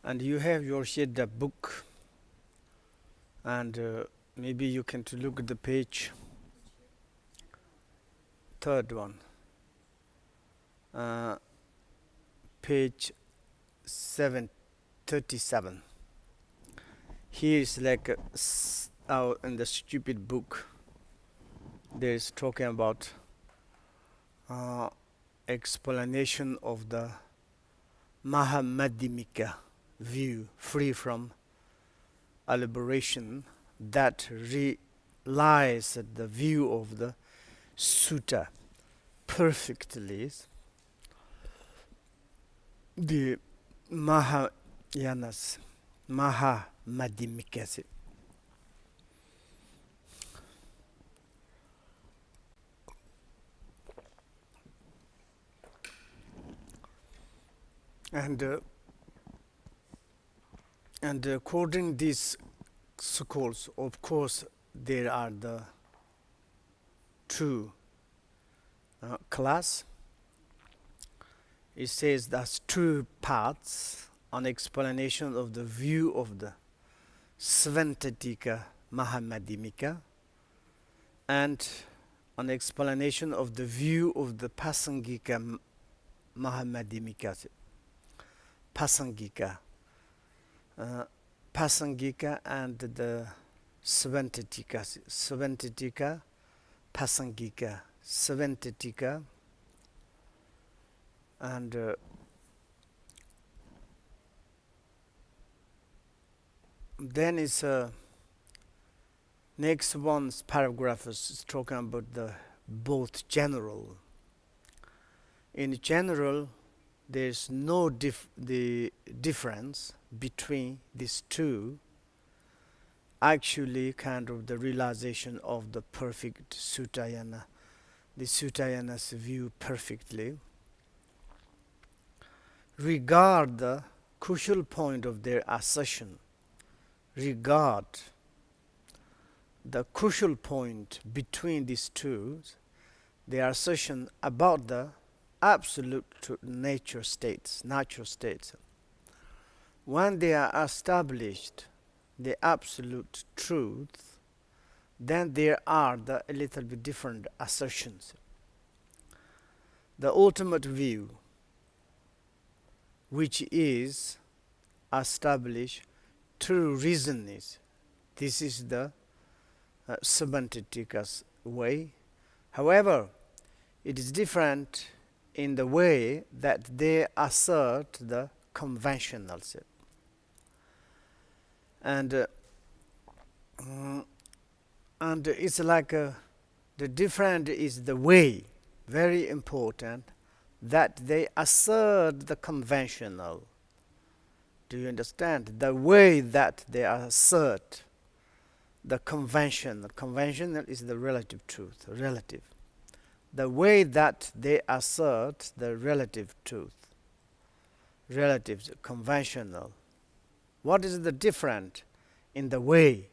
And you have your the book, and maybe you can to look at the page, third one, uh, page 737. Here is like in the stupid book, there is talking about explanation of the Mahamadhyamika view, free from elaboration, that relies at the view of the sutta perfectly. The Mahayanas, Mahamadhyamika. And according these schools, of course, there are the two class. It says that's two paths on explanation of the view of the Svantatika Mahamadhyamika, and an explanation of the view of the Pasangika Mahamadhyamika. Pasangika. Pasangika and the Svantatika. Svantatika, Pasangika. Svantatika, and then is next one's paragraph is talking about the both general. In general, there's no the difference between these two. Actually, kind of the realization of the perfect Sutayana, the Sutayanas view perfectly. Regard the crucial point of their assertion. Regard the crucial point between these two, their assertion about the absolute natural states. When they are established, the absolute truth, then there are the a little bit different assertions. The ultimate view, which is established through reason, is this is the Sabbantitika's way. However, it is different in the way that they assert the conventionals. And it's like the different is the way, very important, that they assert the conventional. Do you understand? The way that they assert the conventional. Conventional is the relative truth, relative. The way that they assert the relative truth, relative, conventional. What is the difference in the way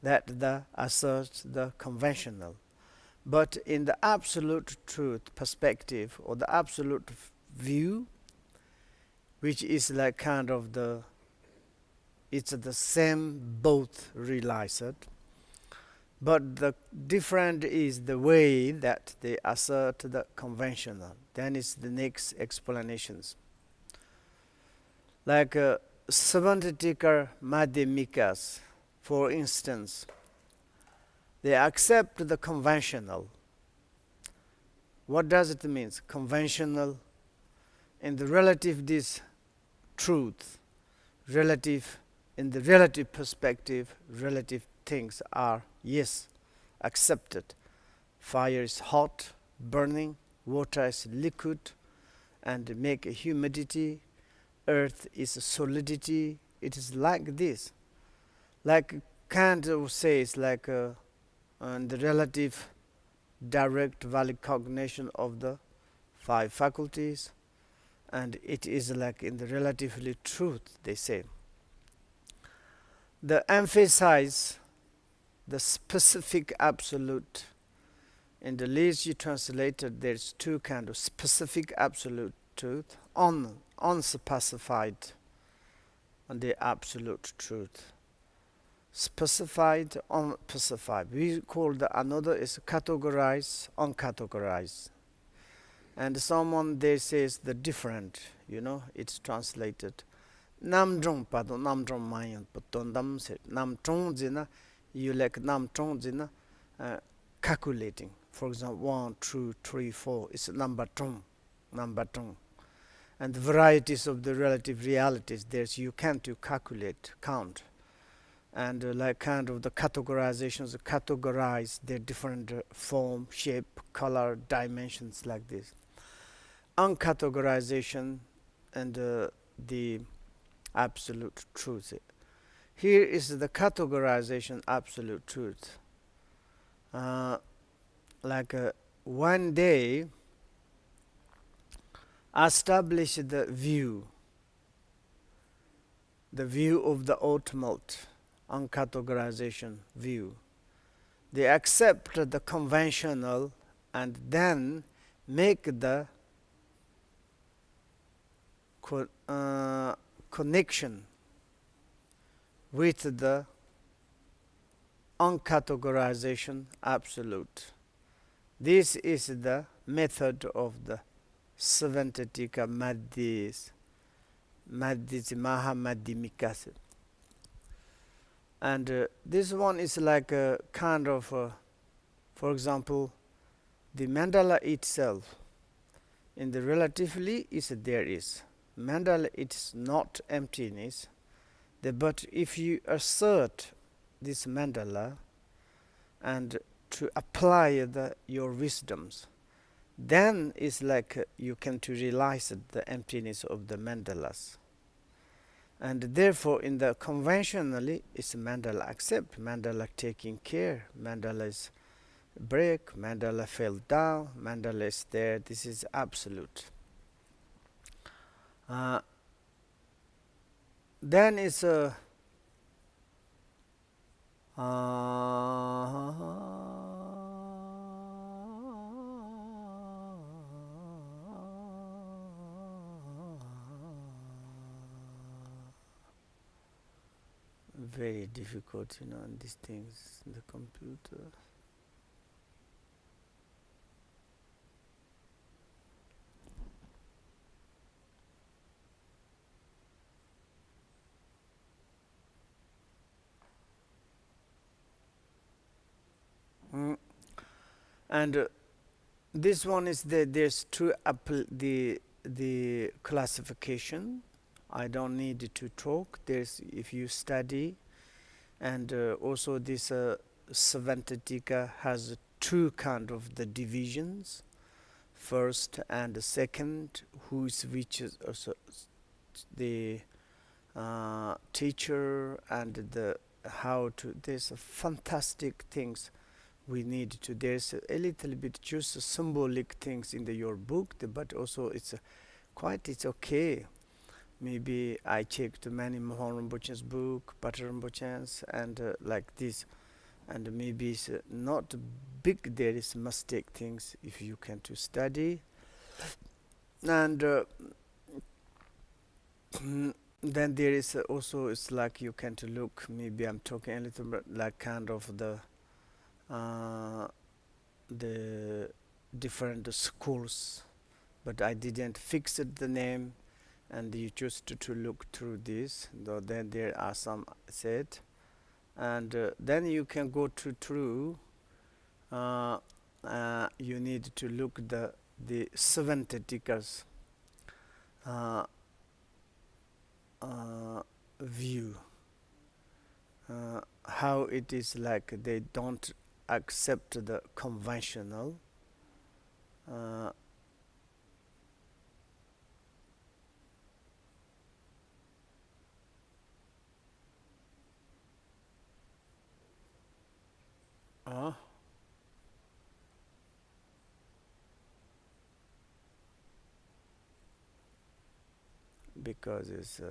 that they assert the conventional? But in the absolute truth perspective, or the absolute view, which is like kind of the, it's the same both realized, but the different is the way that they assert the conventional. Then is the next explanations. Like Savantatika Madhyamikas, for instance, they accept the conventional. What does it mean? Conventional in the relative this truth, relative in the relative perspective, relative things are yes accepted. Fire is hot, burning, water is liquid and make a humidity, earth is a solidity. It is like this. Like Kant says, like the relative direct valid cognition of the five faculties, and it is like in the relatively truth, they say. The emphasize the specific absolute. In the list you translated, there's two kind of specific absolute truth, unspecified and the absolute truth. Specified, unspecified. We call the another is categorize, uncategorized. And someone they says the different, it's translated. Namdrong pado namdrong mayan potondam set namtrong zina you like namtrong zina calculating. For example, 1, 2, 3, 4 is number trong. And the varieties of the relative realities there's you can to calculate, count. And like kind of the categorizations categorize their different form, shape, color, dimensions like this. Uncategorization and the absolute truth. Here is the categorization absolute truth. Like one day establish the view of the ultimate uncategorization view. They accept the conventional and then make the connection with the uncategorization absolute. This is the method of the Savantatika Madhis Mahamadhyamikas. And this one is like a kind of, for example, the mandala itself. In the relatively there is. Mandala it's not emptiness. But if you assert this mandala and to apply your wisdoms, then it's like you can to realize the emptiness of the mandalas. And therefore in the conventionally it's mandala accept, mandala taking care, mandala is break, mandala fell down, mandala is there, this is absolute. Then it's a very difficult, on these things, the computer. And this one is there's two the classification. I don't need to talk. There's if you study, and also this Savantatika has two kind of the divisions, first and the second, which is also the teacher and the how to. There's fantastic things we need to. There's a little bit just symbolic things in your book, but also it's it's okay. Maybe I checked many Mahon Rinpoche's book, Patrul Rinpoche's, and like this, and maybe it's not big. There is mistake things if you can to study, and then there is also it's like you can to look. Maybe I'm talking a little bit like kind of the different schools, but I didn't fix it the name. And you choose to look through this, though then there are some set, and then you can go through. You need to look the seven tetikas view. How it is like they don't accept the conventional. Because it's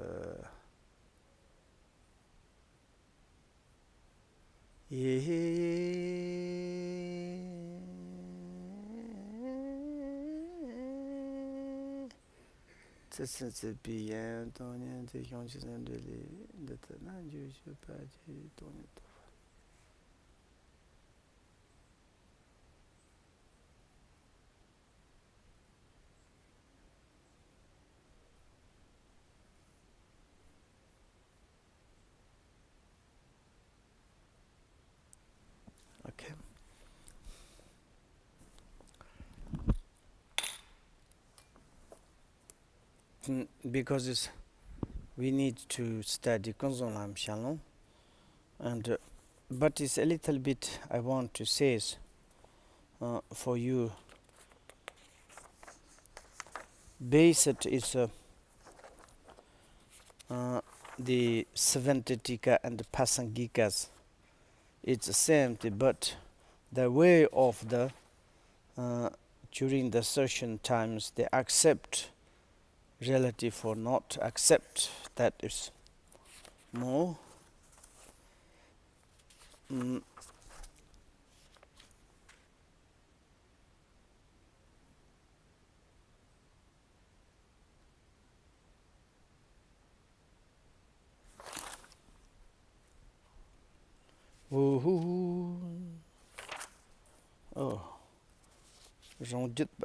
Okay. Because we need to study Konzolam Shalom, and but it's a little bit I want to say for you. Based is the Savantatika and the Pasangikas. It's the same thing, but the way of the during the session times they accept relative or not accept, that is more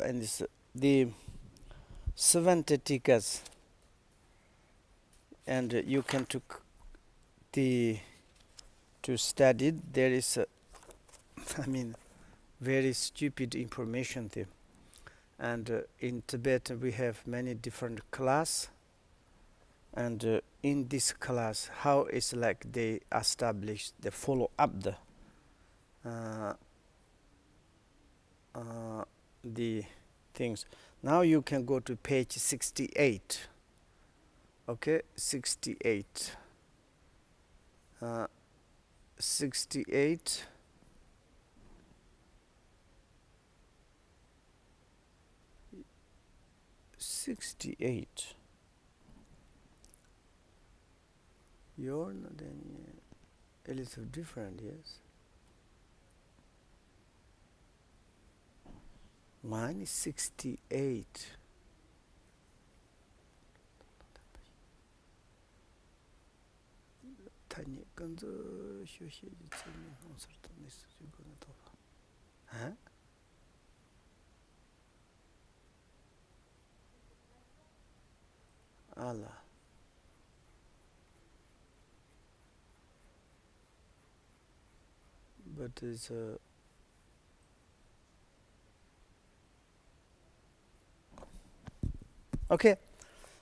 and this, the Savantatikas, and you can took the to study. There is I mean very stupid information there, and in Tibet we have many different class, and in this class how it's like they establish, they follow up the things. Now you can go to page 68. Okay, 68. 68. You're not any a little different, yes. Mine is 68. Huh? Allah. But it's okay.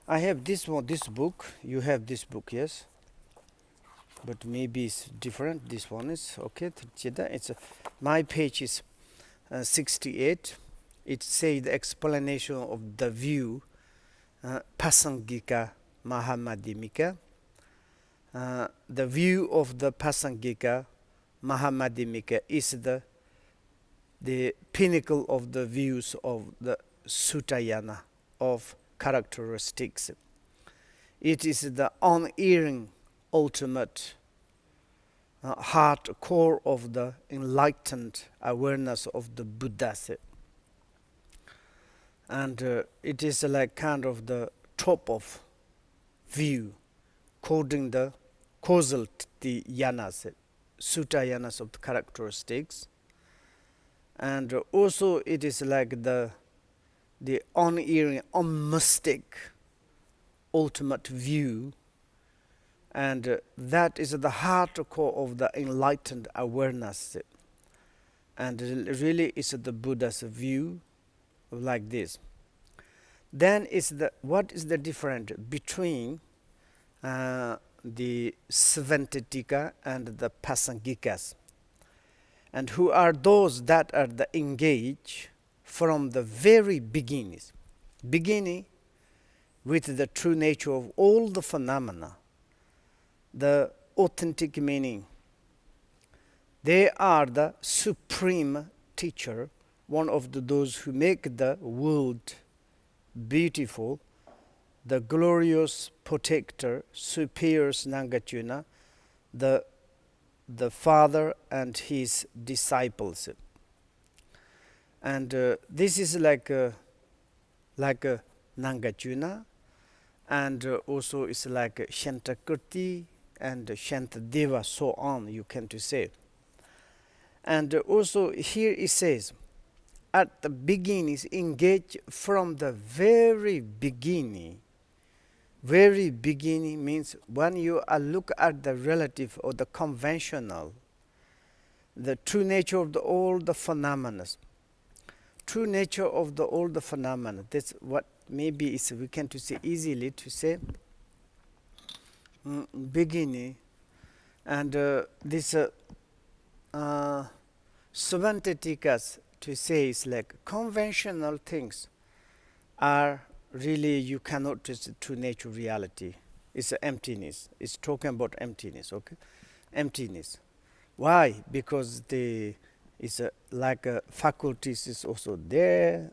I have this one, this book. You have this book, yes. But maybe it's different. This one is okay. It's my page is 68. It says the explanation of the view Pasangika Mahamadhyamika. The view of the Pasangika Mahamadhyamika is the pinnacle of the views of the Sutayana of characteristics. It is the unerring ultimate heart core of the enlightened awareness of the Buddhas. And it is like kind of the top of view, quoting the causal the yanas, sutta yanas of the characteristics. And also it is like the unerring, unmystic ultimate view, and that is the heart core of the enlightened awareness, and really is the Buddha's view like this. Then is what is the difference between the Svantatika and the Pasangikas, and who are those that are the engaged from the very beginning with the true nature of all the phenomena, the authentic meaning. They are the supreme teacher, one of those who make the world beautiful, the glorious protector, superior Nangachuna, the father and his disciples. And this is like a Nangachuna, and also it's like Shantakurti and Shantadeva, so on, you can to say. And also here it says, at the beginning is engage from the very beginning. Very beginning means when you look at the relative or the conventional, the true nature of the all the phenomena. True nature of the all the phenomena. That's what maybe is we can to say easily to say beginning, and this Savantatikas to say is like conventional things are really you cannot just true nature reality. It's emptiness. It's talking about emptiness. Okay, emptiness. Why? Because the it's like faculties is also there.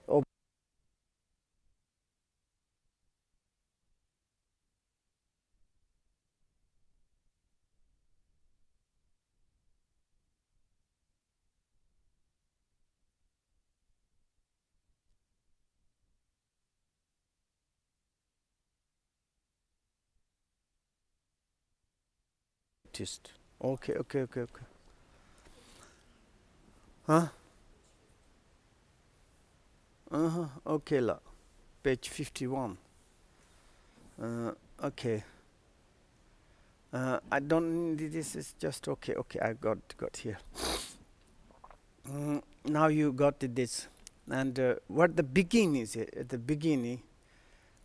Okay, okay, okay, okay. Huh? Uh-huh. Okay, la. Page 51. Okay. I don't. This is just okay. Okay, I got here. Now you got this, and what the beginning is at the beginning,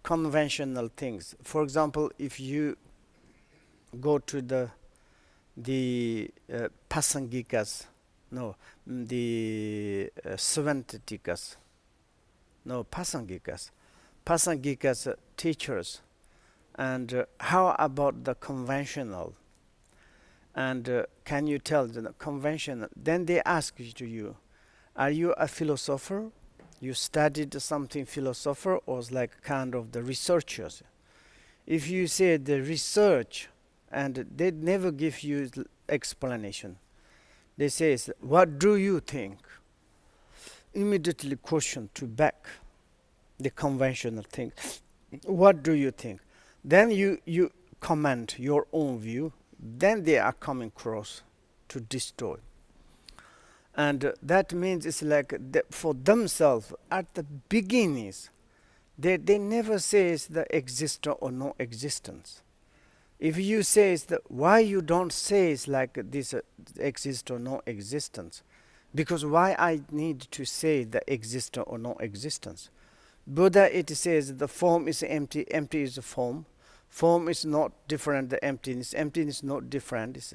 conventional things. For example, if you go to the Pasangikas, no, the Svantatikas, no, Pasangikas teachers, and how about the conventional? And can you tell the conventional? Then they ask you, are you a philosopher? You studied something philosopher, or like kind of the researchers? If you say the research, and they never give you explanation, they say, what do you think? Immediately question to back the conventional thing. What do you think? Then you comment your own view. Then they are coming across to destroy. And that means it's like for themselves at the beginnings, they never say the existence or no existence. If you say that, why you don't say it's like this exist or no existence? Because why I need to say the exist or no existence? Buddha, it says the form is empty, empty is a form. Form is not different the emptiness. Emptiness is not different.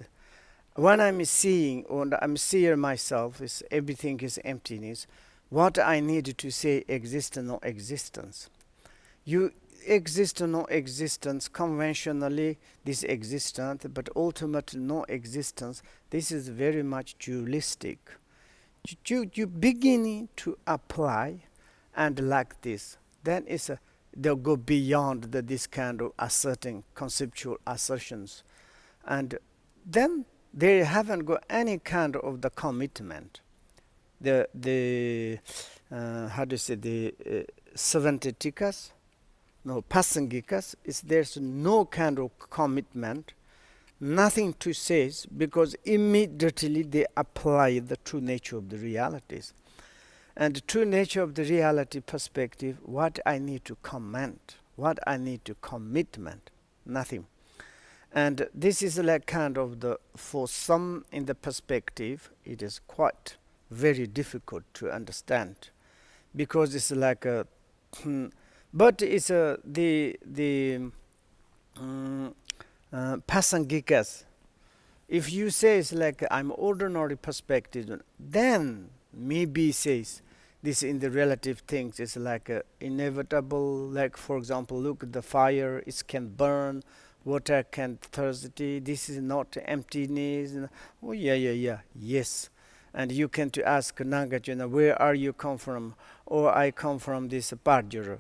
When I'm seeing or I'm seeing myself, is everything is emptiness. What I need to say exist or no existence. You exist or no existence, conventionally this existence, but ultimately no existence. This is very much dualistic. You beginning to apply and like this, then they'll go beyond this kind of asserting conceptual assertions, and then they haven't got any kind of the commitment. The how do you say the Savantatikas, no Pasangikas, is there's no kind of commitment, nothing to say, because immediately they apply the true nature of the realities. And the true nature of the reality perspective, what I need to comment, what I need to commitment, nothing. And this is like kind of for some in the perspective, it is quite very difficult to understand, because it's like a, but it's the Pasangikas. If you say it's like I'm ordinary perspective, then maybe says this in the relative things is like inevitable. Like for example, look at the fire; it can burn. Water can thirsty. This is not emptiness. Oh yeah, yeah, yeah. Yes. And you can to ask Nagajana, where are you come from? Or I come from this Parjura.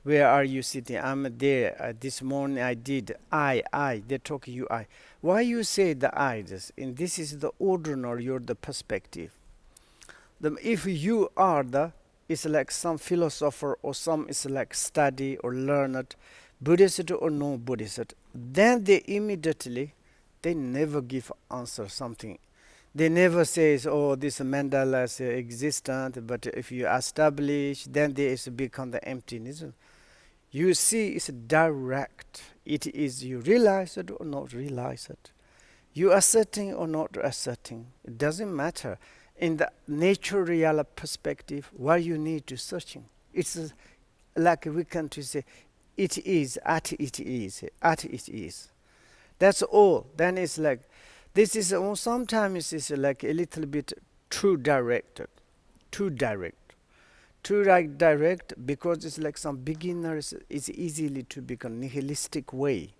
Where are you sitting? I'm there. This morning I did. I. They talk you I. Why you say the I? And this is the ordinary, you're the perspective. If you are the is like some philosopher or some is like study or learned, Buddhist or no Buddhist, then they immediately, they never give answer something. They never says, oh, this Mandala is existent, but if you establish, then there is become the emptiness. You see, it's direct. It is you realize it or not realize it. You asserting or not asserting. It doesn't matter. In the nature real perspective, why you need to searching. It's like we can to say, it is, at it is, at it is. That's all. Then it's like, this is sometimes it's like a little bit too directed, too direct. Too direct because it's like some beginners is easily to become nihilistic way.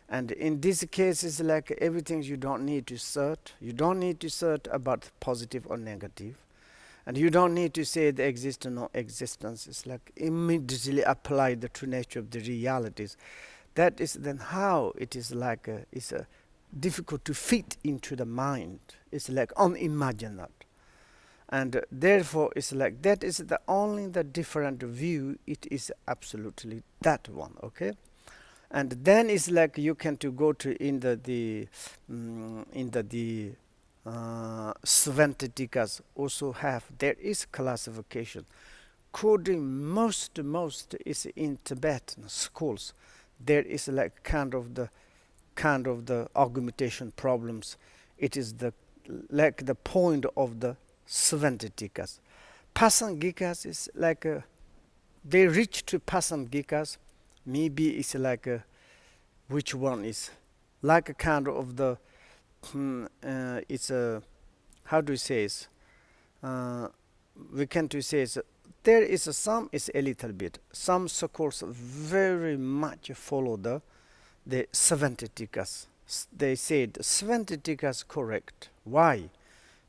And in this case, it's like everything you don't need to search. You don't need to search about positive or negative. And you don't need to say the exist or no existence. It's like immediately apply the true nature of the realities. That is then how it is like it's difficult to fit into the mind. It's like unimaginable. And therefore it's like that is the only the different view. It is absolutely that one, okay? And then it's like you can to go to in the Svantitikas also have, there is classification. According most is in Tibetan schools, there is like kind of the augmentation problems. It is the like the point of the Svantitikas. Pasangikas is like they reach to Pasangikas. Maybe it's like which one is like a kind of the it's a, how do you say it? We can to say is there is some is a little bit. Some schools very much follow the Svantitikas. They said Svantitikas correct. Why?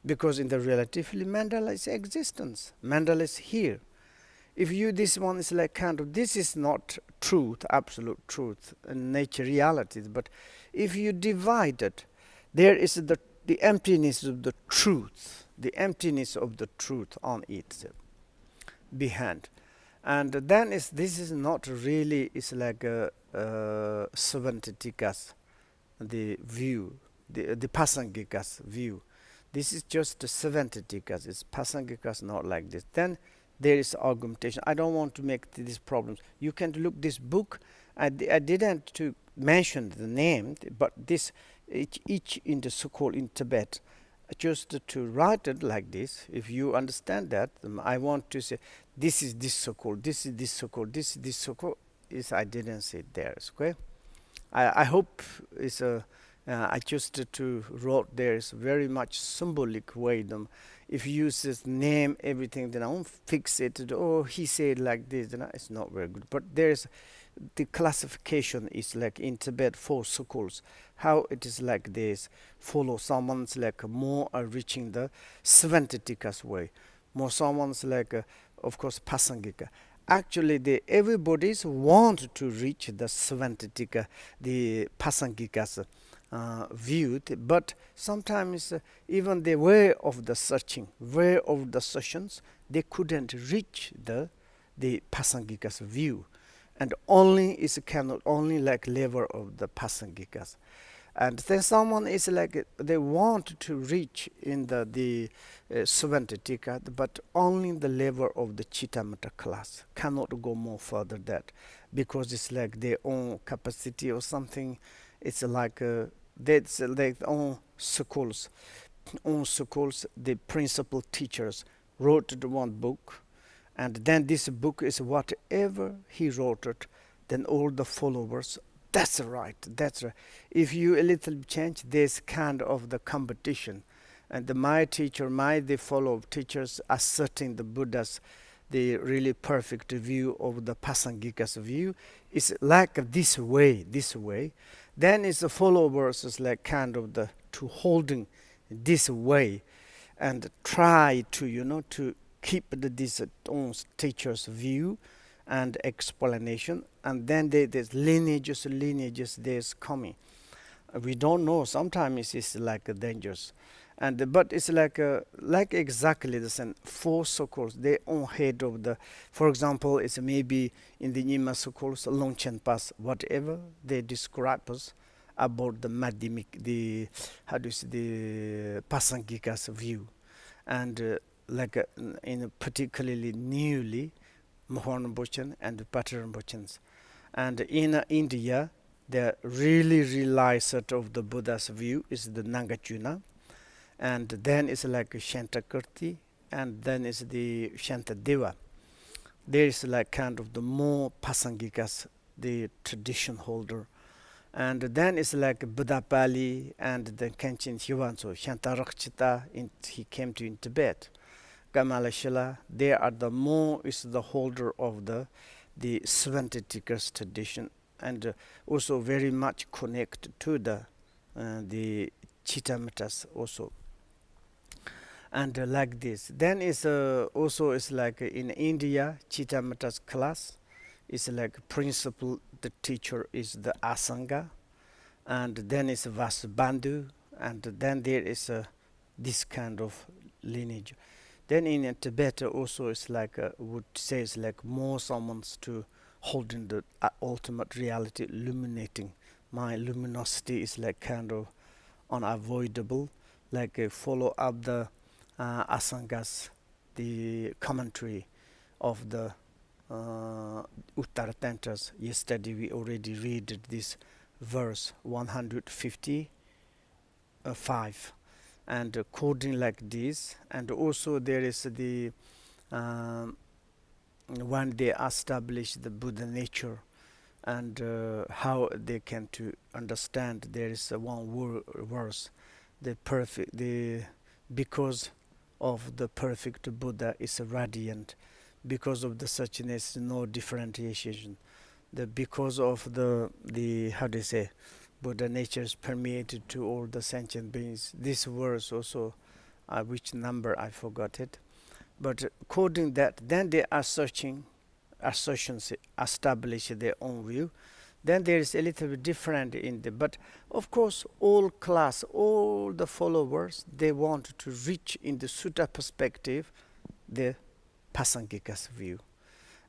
Because in the relatively Mandala is existence. Mandala is here. If you this one is like kind of, this is not truth, absolute truth, and nature realities. But if you divide it, there is the emptiness of the truth, the emptiness of the truth on it behind. And then this is not really, it's like a Svantitikas, the view, the Pasangikas view. This is just the Svantitikas. It's Pasangikas not like this. Then there is augmentation. I don't want to make these problems. You can look this book. I didn't to mention the name, but this each in the so-called in Tibet, just to write it like this. If you understand that, I want to say this is this so-called, this is this so-called, this is this so-called. Is I didn't say there. Okay. I hope it's a. I just to wrote there is very much symbolic way. If you use this name everything, then I won't fix it. Oh, he said like this, then it's not very good. But there's the classification is like in Tibet 4 schools. How it is like this. Follow someone's like more reaching the Svantitikas way. More someone's like of course Pasangika. Actually, everybody's want to reach the Svantitika, the Pasangikas viewed, but sometimes even the way of the searching, way of the sessions, they couldn't reach the Pasangikas view, and only is cannot only like level of the Pasangikas. And then someone is like they want to reach in the Svantitika, but only the level of the Chittamata class, cannot go more further that, because it's like their own capacity or something. It's like that's like own schools. The principal teachers wrote the one book, and then this book is whatever he wrote it, then all the followers. That's right. If you a little change, there's kind of the competition, and the follow teachers asserting the Buddha's the really perfect view of the Pasangikas view is like this way. Then it's the followers is like kind of the to holding this way, and try to to keep this own teacher's view and explanation, and then there's lineages there's coming. We don't know, sometimes it's like dangerous. And but it's like exactly the same. Four circles, they on head of the. For example, it's maybe in the Nyima circles, Longchen Pass, whatever they describe us about the Madhyamik, the how do you say, the Pasangikas view, and in a particularly newly Mohon Bochan and Pattern Bochans, and in India, the really rely set of the Buddha's view is the Nagachuna, and then it's like Shantakirti, and then is the Shantadeva. There is like kind of the more Pasangikas, the tradition holder, and then it's like Buddhapali and then Kenshin Hiwanso, Shantarakshita, he came to in Tibet. Gamalashila, they are the more is the holder of the Svantitikas tradition, and also very much connected to the Chitamatas also, and like this. Then is also is like in India, Chitamatas class is like principal. The teacher is the Asanga, and then is Vasubandhu, and then there is this kind of lineage. Then in Tibet also is like would say it's like more summons to holding the ultimate reality, illuminating. My luminosity is like kind of unavoidable, like follow up the Asangas, the commentary of the Uttara Tantras. Yesterday we already read this verse 155, and coding like this. And also there is the when they establish the Buddha nature, and how they can to understand. There is one verse, the perfect, the because of the perfect Buddha is radiant, because of the suchness no differentiation, the because of the how do you say, Buddha nature is permeated to all the sentient beings. This verse also, which number I forgot it, but quoting that, then they are searching assertions, establish their own view. Then there is a little bit different in the, but of course all class, all the followers, they want to reach in the Sutta perspective the Pasangikas view,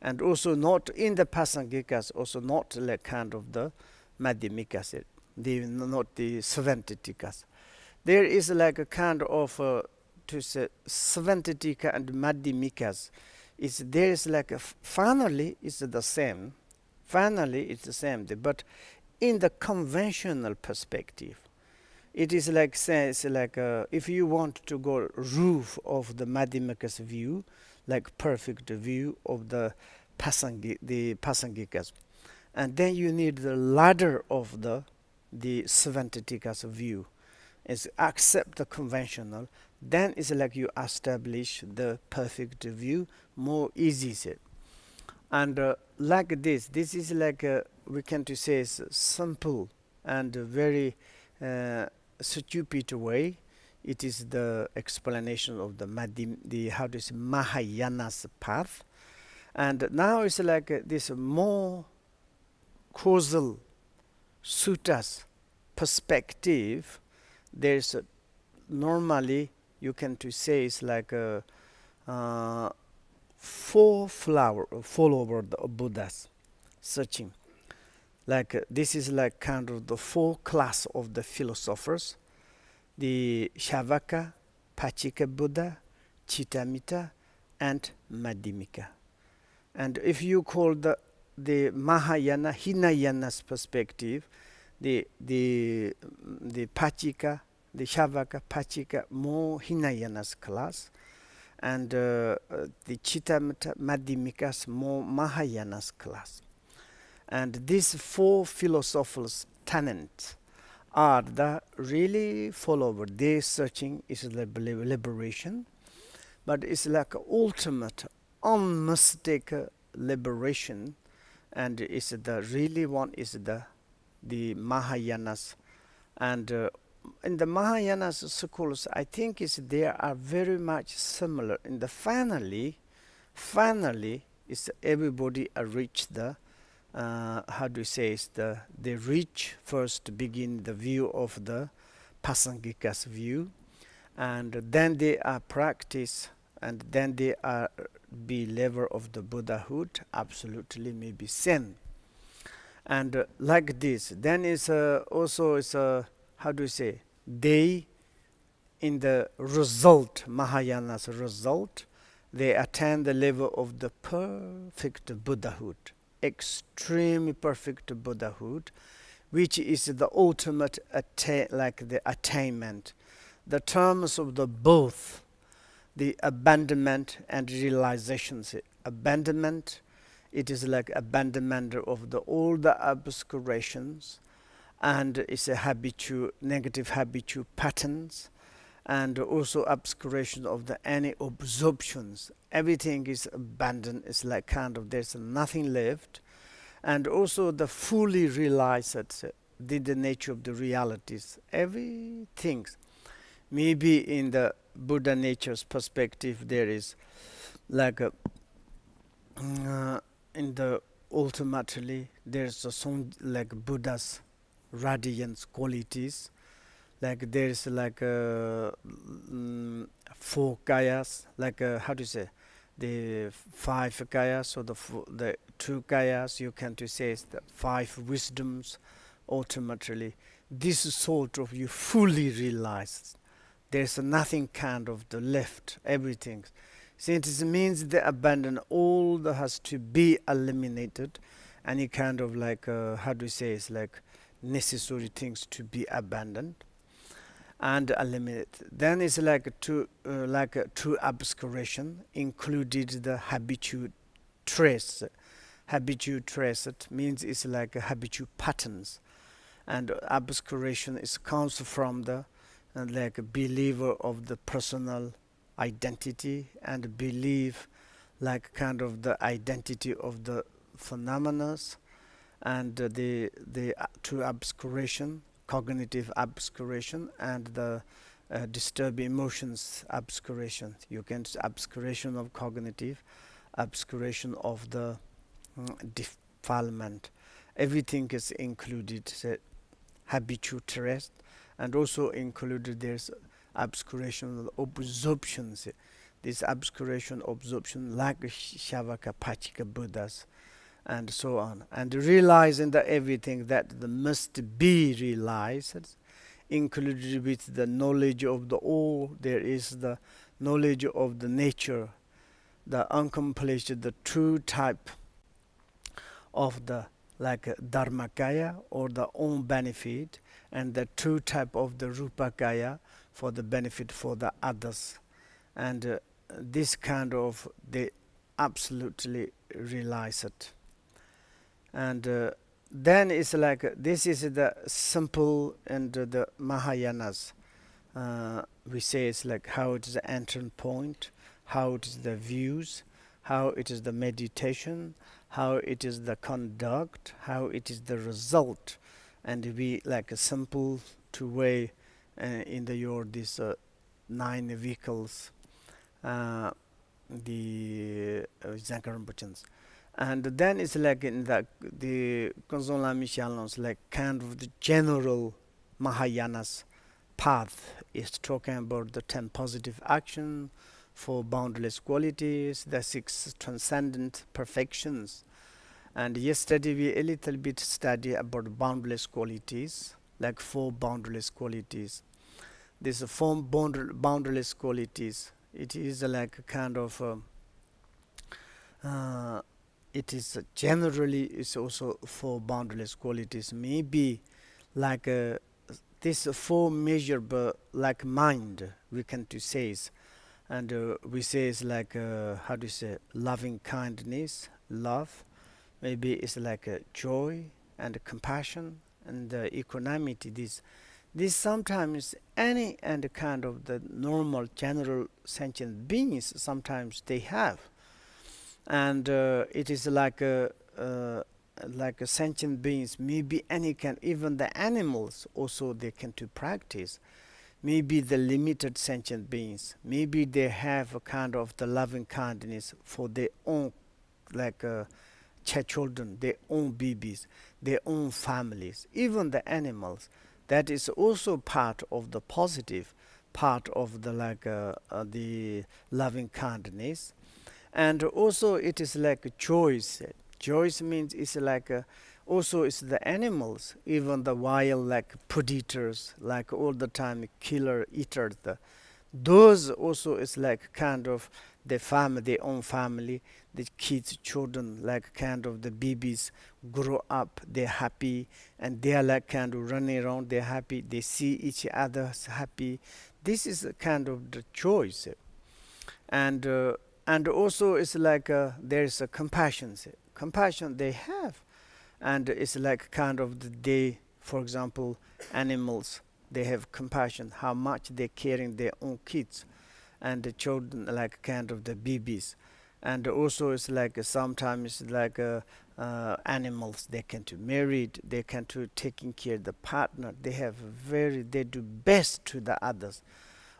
and also not in the Pasangikas, also not like kind of the Madhyamikas, not the Svantitikas. There is like a kind of to say Svantitika and Madhyamikas. Is there is like finally it's the same. Finally it's the same, but in the conventional perspective, it is like says like if you want to go roof of the Madhyamikas view, like perfect view of the Pasangikas, and then you need the ladder of the Svantitikas view, is accept the conventional. Then it's like you establish the perfect view more easy set. And like this is like we can to say is simple and very stupid way. It is the explanation of the how to say Mahayana's path. And now it's like this more causal suttas perspective. There's normally you can to say it's like a four follower the Buddhas searching. Like this is like kind of the four class of the philosophers: the Shavaka, Pachika Buddha, Chittamita, and Madhyamika. And if you call the Mahayana, Hinayana's perspective, the Pachika, the Shavaka, Pachika, more Hinayana's class, and the Chittamata, Madhyamikas, more Mahayana's class. And these four philosophers' tenets are the really follower. Their searching is liberation, but it's like ultimate, unmistakable liberation, and it's the really one is the Mahayanas. And in the Mahayanas schools, I think is they are very much similar. In the finally is everybody reach the how do you say is they reach first begin the view of the Pasangikas view, and then they are practice, and then they are be level of the Buddhahood, absolutely maybe sin. And like this, then is also is how do you say, they in the result, Mahayana's result, they attain the level of the perfect Buddhahood, extremely perfect Buddhahood, which is the ultimate like the attainment. The terms of the both, the abandonment and realizations. Abandonment, it is like abandonment of the all the obscurations, and it's a habitual negative habitual patterns, and also obscuration of the any absorptions. Everything is abandoned. It's like kind of there's nothing left, and also the fully realized the nature of the realities. Everything, maybe in the Buddha nature's perspective, there is like a, in the ultimately there's a some like Buddha's radiance qualities, like there's like four kayas, like how do you say, the five kayas, or the two kayas, you can to say is the five wisdoms. Ultimately, this sort of you fully realize there's nothing kind of the left, everything. Since it means the abandon all that has to be eliminated, any kind of like how do you say, it's like necessary things to be abandoned and eliminated. Then it's like a true obscuration included the habitual trace. Habitual trace, it means it's like a habitual patterns, and obscuration is comes from the like a believer of the personal identity, and believe like kind of the identity of the phenomena, and the true obscuration, cognitive obscuration, and the disturbed emotions obscuration. You can obscuration of cognitive, obscuration of the defilement. Everything is included. Habitual terrest, and also included there's obscuration of absorptions. This obscuration absorption like Shavaka Pachika Buddhas, and so on, and realizing that everything that the must be realized, included with the knowledge of the all, there is the knowledge of the nature, the unaccomplished, the true type of the like Dharmakaya or the own benefit, and the true type of the Rupakaya for the benefit for the others. And this kind of they absolutely realize it. And then it's like this is the simple, and the Mahayanas. We say it's like how it is the entrance point, how it is the views, how it is the meditation, how it is the conduct, how it is the result, and we like a simple to way in the your this 9 vehicles, the Zankaram Bhuchans. And then it's like in the Gonzon Lama Shalom's like kind of the general Mahayana's path is talking about the 10 positive action, 4 boundless qualities, the 6 transcendent perfections. And yesterday we a little bit study about boundless qualities, like 4 boundless qualities. This 4 boundless qualities, it is like a kind of it is generally is also 4 boundless qualities, maybe like this 4 measurable like mind, we can to say, and we say it's like how do you say, loving kindness, love, maybe it's like joy and compassion and equanimity. This sometimes any and kind of the normal general sentient beings sometimes they have, and it is like a sentient beings, maybe any can, even the animals also they can to practice, maybe the limited sentient beings, maybe they have a kind of the loving kindness for their own like children, their own babies, their own families, even the animals. That is also part of the positive part of the loving kindness. And also it is like a choice. Choice means it's like also it's the animals, even the wild like predators, like all the time killer eaters. Those also is like kind of the family, their own family, the kids, children, like kind of the babies grow up, they're happy, and they are like kind of running around, they're happy, they see each other happy. This is a kind of the choice. And also it's like there is a compassion. Compassion they have, and it's like kind of they, for example, animals, they have compassion, how much they're caring their own kids and the children, like kind of the babies. And also it's like sometimes like animals, they can to married, they can to taking care of the partner, they have very, they do best to the others.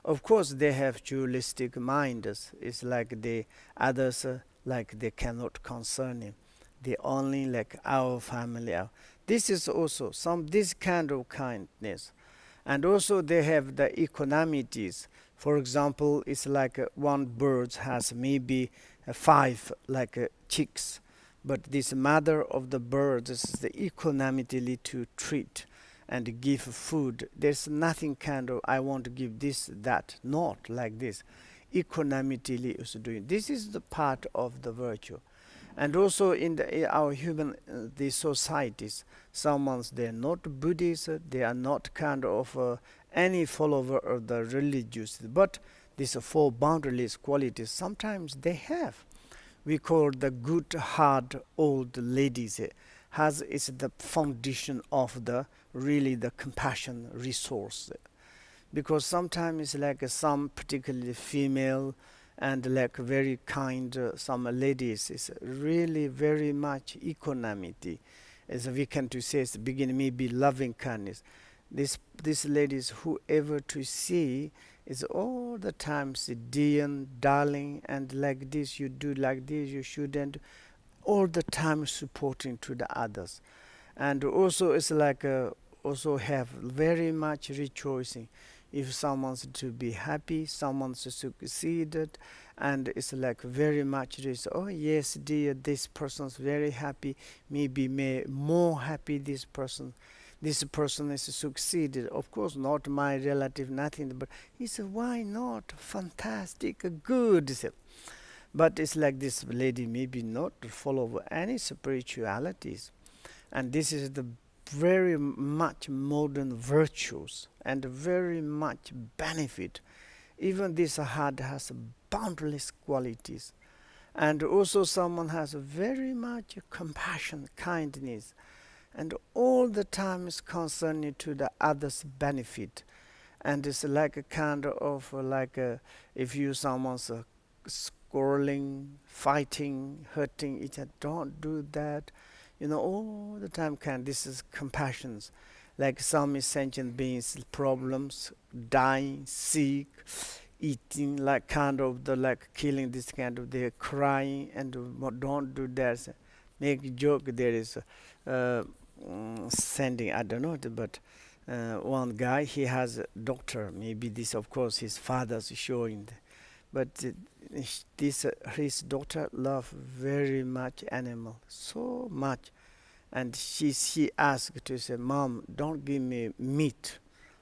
Of course they have dualistic minds. It's like the others like they cannot concern him, they only like our family. This is also some this kind of kindness. And also they have the equanimities. For example, it's like one bird has maybe five like chicks, but this mother of the birds is the equanimity to treat and give food. There's nothing kind of I want to give this that, not like this. Equanimity is doing this is the part of the virtue. And also in our human the societies, someone's they're not Buddhist, they are not kind of any follower of the religious, but these four boundaryless qualities sometimes they have. We call the good hard old ladies has is the foundation of the really the compassion resource. Because sometimes it's like some particularly female and like very kind some ladies is really very much equanimity, as we can to say it's the beginning maybe loving kindness. This ladies whoever to see is all the time dear darling, and like this you do, like this you shouldn't, all the time supporting to the others. And also it's like also have very much rejoicing if someone's to be happy, someone's succeeded, and it's like very much this, oh yes dear, this person's very happy, maybe may more happy this person is succeeded, of course not my relative, nothing, but he said why not, fantastic, good. But it's like this lady maybe not follow any spiritualities, and this is the very much modern virtues and very much benefit. Even this heart has boundless qualities, and also someone has very much compassion, kindness, and all the time is concerned to the other's benefit. And it's like a kind of like if you someone's quarreling, fighting, hurting each other, don't do that. All the time this is compassions. Like some sentient beings, problems, dying, sick, eating, like kind of the like killing, this kind of they're crying, and don't do that. Make a joke. There is sending, I don't know, but one guy, he has a doctor. Maybe this, of course, his father's showing, but this his daughter love very much animal, so much, and she asked to say, "Mom, don't give me meat.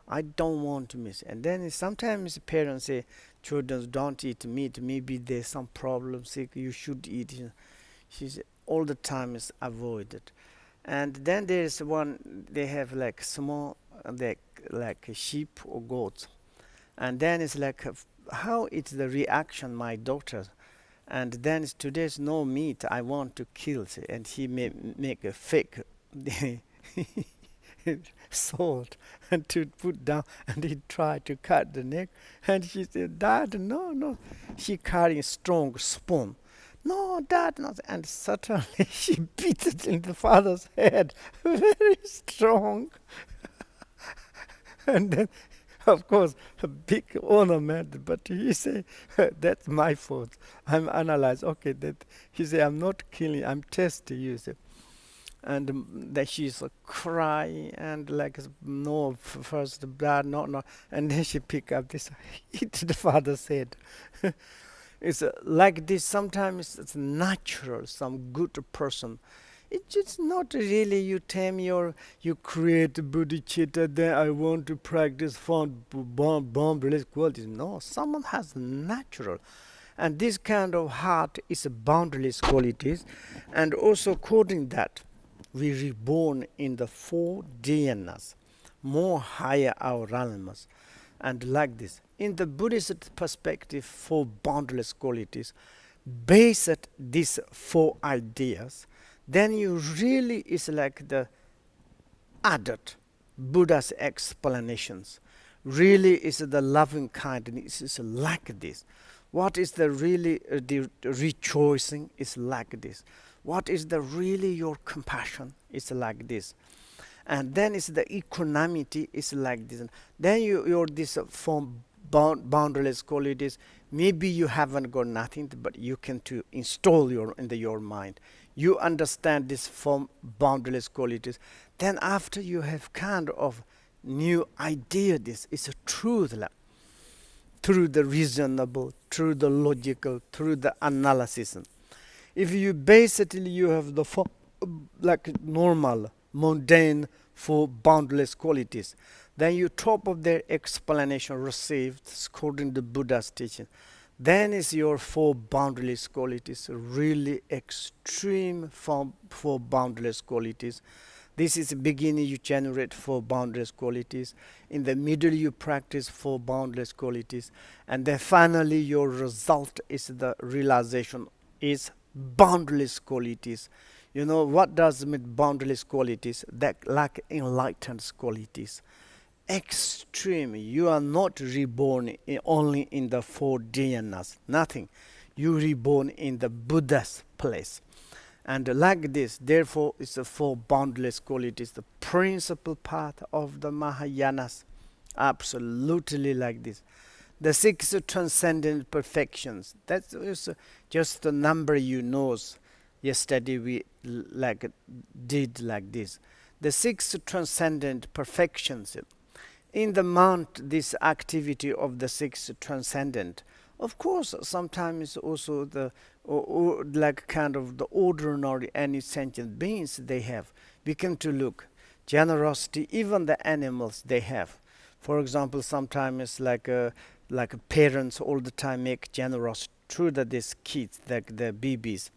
I don't want meat." And then sometimes parents say, "Children don't eat meat. Maybe there's some problem. Sick. You should eat." She said, all the time is avoided. And then there's one. They have like small, like a sheep or goats, and then it's like how it's the reaction my daughter, and then it's, today's no meat, I want to kill, and he may make a fake sword and to put down, and he tried to cut the neck, and she said, "Dad, no, no." She carrying a strong spoon. "No, Dad, not." And suddenly she beat it in the father's head, very strong. And then, of course, a big ornament, but he say, "That's my fault. I'm analyzed." Okay, that he say, "I'm not killing, I'm testing you." Say. and that she's crying and like no first blood, no, and then she pick up this. The father said, it's like this. Sometimes it's natural. Some good person. It's just not really you tame you create bodhicitta. Then I want to practice boundless qualities. No, someone has natural, and this kind of heart is a boundless qualities, and also according that we reborn in the four dhyanas, more higher our realms, and like this. In the Buddhist perspective, four boundless qualities, based these four ideas, then you really is like the added Buddha's explanations. Really is the loving kindness is like this. What is the really the rejoicing is like this. What is the really your compassion is like this. And then is the equanimity is like this. Then your this form boundless qualities. Maybe you haven't got nothing, but you can to install your mind. You understand this form boundless qualities. Then after you have kind of new idea, this is a truth, through the reasonable, through the logical, through the analysis. If you basically you have the like normal, mundane for boundless qualities, then you top of their explanation received according to Buddha's teaching. Then is your four boundless qualities really extreme form for boundless qualities. This is the beginning you generate four boundless qualities. In the middle you practice four boundless qualities. And then finally your result is the realization is boundless qualities. You know what does mean boundless qualities? That like enlightened qualities. Extreme. You are not reborn only in the four dhyanas. Nothing. You reborn in the Buddha's place. And like this, therefore, it's the four boundless qualities, the principal part of the Mahayanas. Absolutely like this. The six transcendent perfections. That's just the number you knows. Yesterday we did like this. The six transcendent perfections. In the month, this activity of the six transcendent, of course, sometimes also the like kind of the ordinary any sentient beings they have. We come to look generosity, even the animals they have. For example, sometimes like parents all the time make generosity through these kids, like the babies.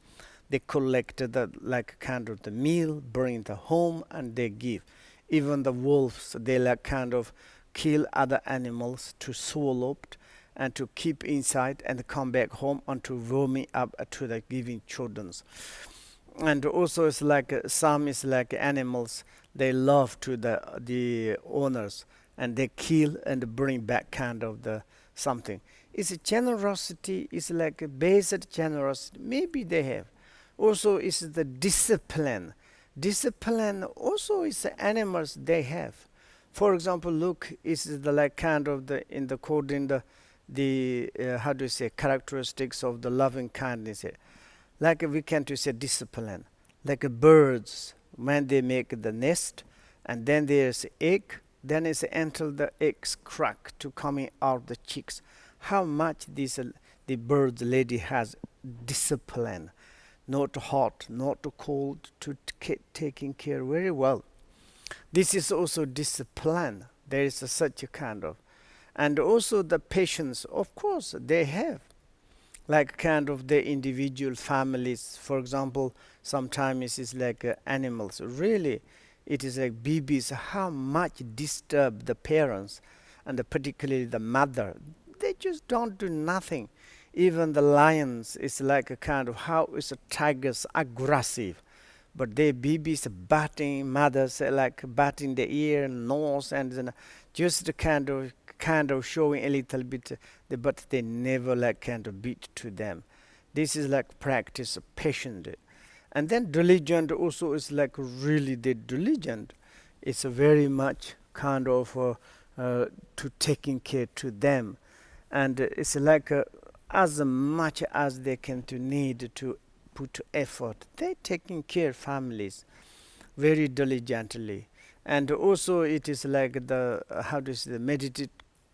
They collect the like kind of the meal, bring it home, and they give. Even the wolves, they like kind of kill other animals to swallow it and to keep inside and come back home and to warming up to the giving children's. And also it's like some is like animals they love to the owners and they kill and bring back kind of the something. It's a generosity, it's like a basic generosity. Maybe they have. Also is the discipline. Discipline also is the animals they have. For example, look, is the like kind of the in the code in the how do you say characteristics of the loving kindness. Like we can to say discipline. Like birds when they make the nest, and then there's egg, then it's until the eggs crack to coming out the chicks. How much this the bird lady has discipline. Not hot, not cold, to taking care very well. This is also discipline. There is such a kind of, and also the patience. Of course, they have, like kind of the individual families. For example, sometimes it's like animals. Really, it is like babies. How much disturb the parents, and particularly the mother. They just don't do nothing. Even the lions is like a kind of how is a tiger's aggressive, but their babies batting, mothers like batting the ear, nose, and then just the kind of showing a little bit, but they never like kind of beat to them. This is like practice of patience. And then diligent also is like really the diligent. It's a very much kind of to taking care to them, and it's like as much as they can to need to put effort. They're taking care families. very diligently. And also it is like the how to say the meditative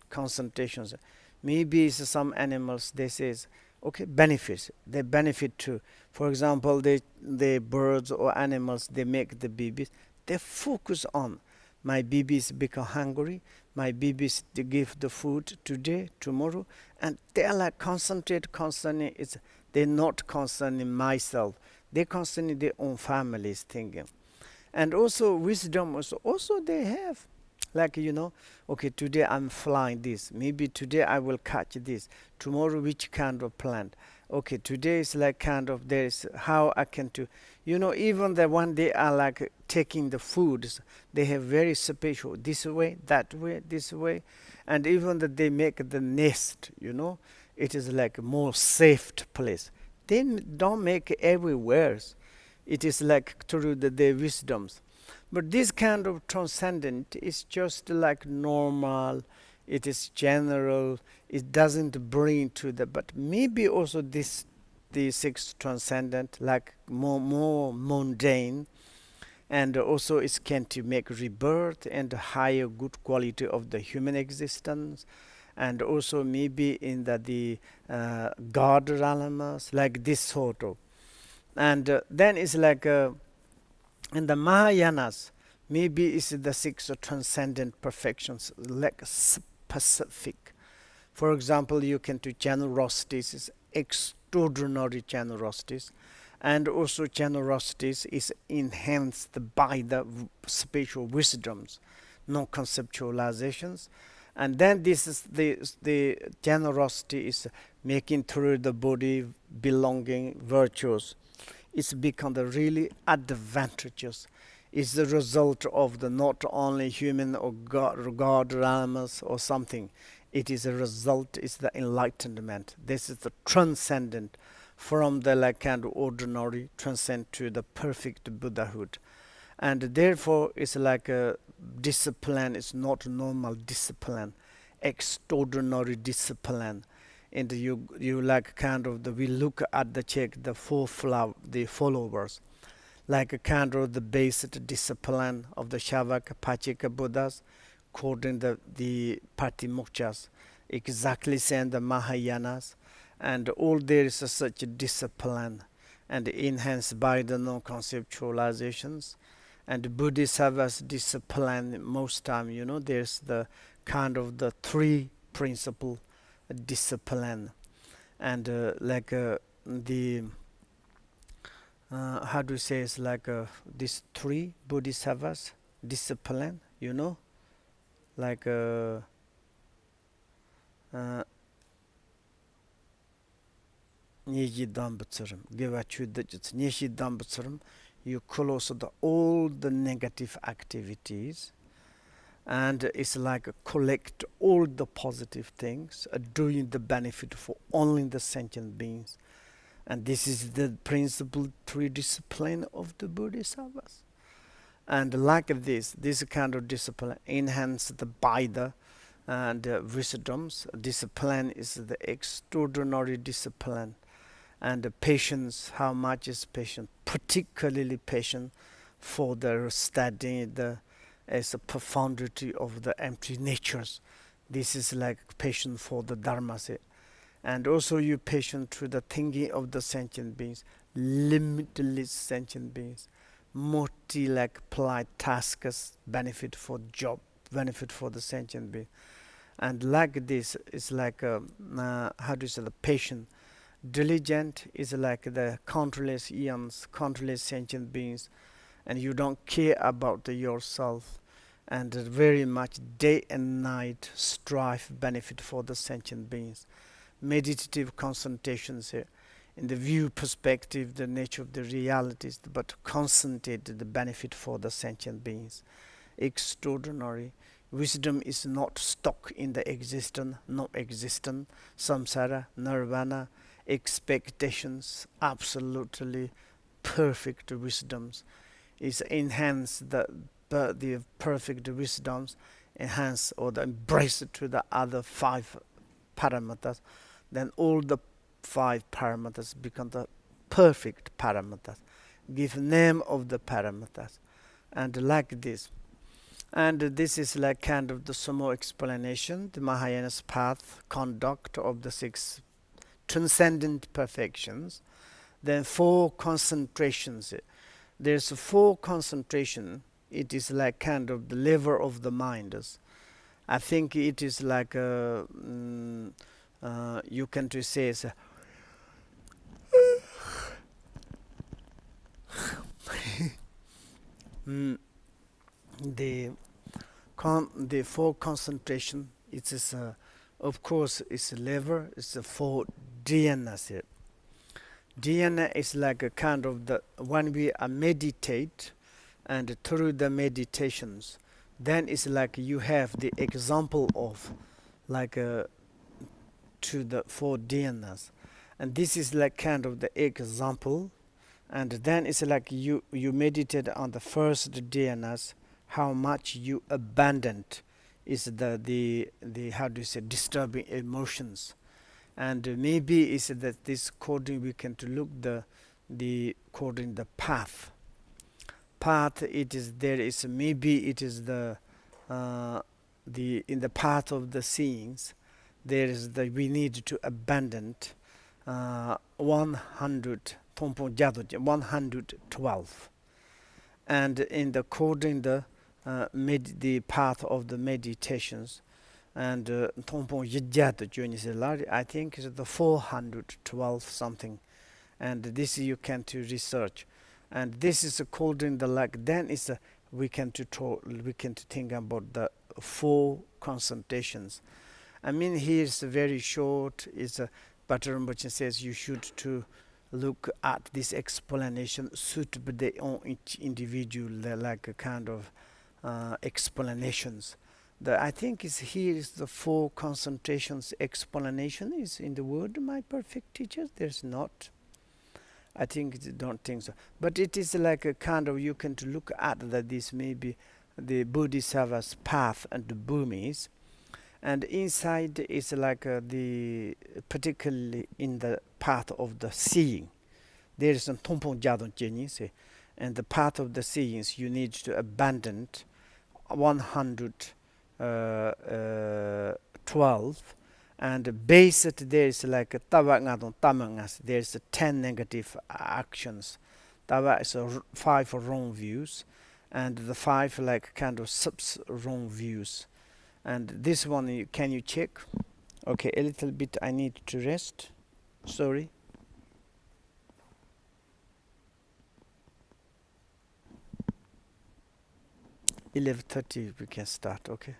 concentrations. Maybe some animals they says okay benefits they benefit too. For example, the birds or animals they make the babies. They focus on my babies become hungry. My babies they give the food today, tomorrow, and they are like concentrate concerning it's they're not concerning myself. They concerning their own families thinking. And also wisdom also they have like okay today I'm flying this, maybe today I will catch this, tomorrow which kind of plant, okay today is like kind of there's how I can do, even the one they are like taking the foods, they have very special this way that way this way, and even that they make the nest, it is like a more safe place. They don't make everywhere. It is like through their wisdoms. But this kind of transcendent is just like normal, it is general, it doesn't bring to the, but maybe also this, the sixth transcendent, like more mundane, and also it can to make rebirth and higher good quality of the human existence, and also maybe in the God realms, like this sort of. And then it's like in the Mahayanas, maybe it's the six transcendent perfections, like specific. For example, you can do generosities, is extraordinary generosities, and also generosities is enhanced by the spiritual wisdoms, non conceptualizations. And then this is the generosity is making through the body belonging virtues. It's become the really advantageous. It's the result of the not only human or God realms or something. It is a result, it's the enlightenment. This is the transcendent from the like kind of ordinary transcend to the perfect Buddhahood. And therefore it's like a discipline, it's not normal discipline, extraordinary discipline. And you like kind of the we look at the check the the followers, like a kind of the basic discipline of the Shavaka Pachika Buddhas, according the Patimokkshas, exactly same the Mahayanas, and all there is such a discipline, and enhanced by the non-conceptualizations, and Bodhisattvas discipline most time, there's the kind of the three principle discipline, and like the how do you say it's like these three bodhisattvas discipline, like Nyeji Dambutsurum, give a chu digits, Nyeshi Dambutsurum, you close all the negative activities, and it's like collect all the positive things, doing the benefit for only the sentient beings. And this is the principle three discipline of the Bodhisattvas. And like this kind of discipline enhanced by the and wisdoms. Discipline is the extraordinary discipline. And the patience, how much is patience? Particularly patient for the studying the as a profundity of the empty natures. This is like patient for the Dharma. And also you patient through the thinking of the sentient beings, limitless sentient beings, multi like applied tasks, benefit for job, benefit for the sentient being. And like this is like how do you say the patient. Diligent is like the countless eons, countless sentient beings, and you don't care about yourself, and very much day and night strive benefit for the sentient beings. Meditative concentrations here in the view perspective the nature of the realities, but concentrate the benefit for the sentient beings. Extraordinary wisdom is not stuck in the existent, not existent, samsara, nirvana, expectations. Absolutely perfect wisdoms is enhance the perfect wisdoms, enhance or the embrace to the other five paramatas. Then all the five paramatas become the perfect paramatas. Give name of the paramatas. and like this. And this is like kind of the sumo explanation, the Mahayana's path, conduct of the six transcendent perfections. Then four concentrations. There's four concentration. It is like kind of the lever of the mind. I think it is like you can to say the the four concentration. It is of course it's a lever. It's a four dhyanas here. Dhyana is like a kind of the when we meditate, and through the meditations, then it's like you have the example of like to the four dhyanas, and this is like kind of the example, and then it's like you meditate on the first dhyanas, how much you abandoned is the how do you say disturbing emotions, and maybe is that this according we can to look the according the path it is there is maybe it is the in the path of the seeings there is the we need to abandon 100 112, and in the according the path of the meditations, and I think is the 412 something, and this you can to research, and this is according the like then is we can to think about the four concentrations. I mean here is very short is but Rinpoche says you should to look at this explanation suitable on each individual like a kind of explanations. I think is here is the four concentrations explanation is in the word my perfect teachers. There's not. I think don't think so. But it is like a kind of you can to look at that this may be the Bodhisattva's path and the Bhumis, and inside is like the particularly in the path of the seeing. There is some Tompong Jadon Jenny say, and the path of the seeings you need to abandon 112, and base it there is like a tawa ngadon tamangas. There is 10 negative actions. Tawa is 5 wrong views, and the 5 like kind of subs wrong views. And this one can you check? Okay, a little bit I need to rest. Sorry. 11:30 we can start. Okay.